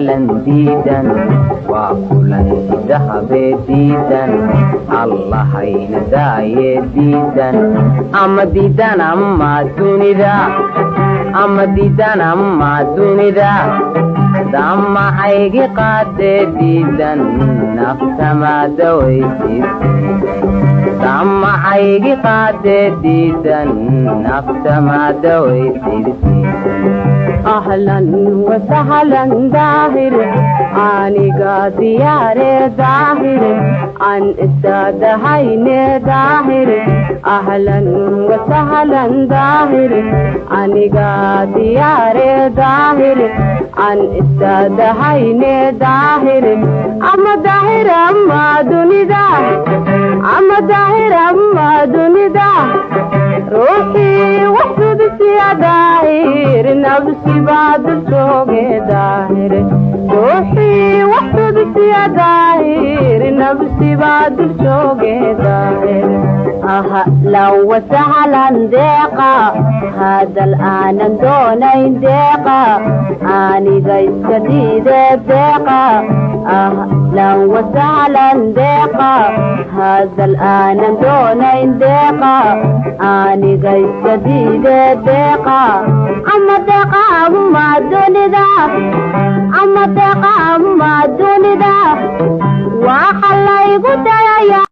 calan diidan waa kulan dahabe diidan allahayna daaye diidan ama diidan ama dunida ama diidan ama dunida damacaygi qaade diidan naqtamada weydiidan damacaygi qaade diidan naqtamada weydiidan ahlan wasahlan daahir aniga diyaare daahir an istadahayne daahir ahlan wasahlan daahir aniga diyaare daahir an istadahayne daahir ama daahir ama dunida ama daahir ama dunida ruuxii waxsudisiya daahir nafsi baad jooge daahir ruuxii waxsudisiya daahir nafsi baad jooge daahir ahlan wasahlan deeqa hadal aanan doonayn deeqa aniga iska diide deeqa ahlan wasahlan deeqa hadal aanan doonayn deeqa aniga iska diide deeqa ama deeqa ama dunida ama deeqa ama dunida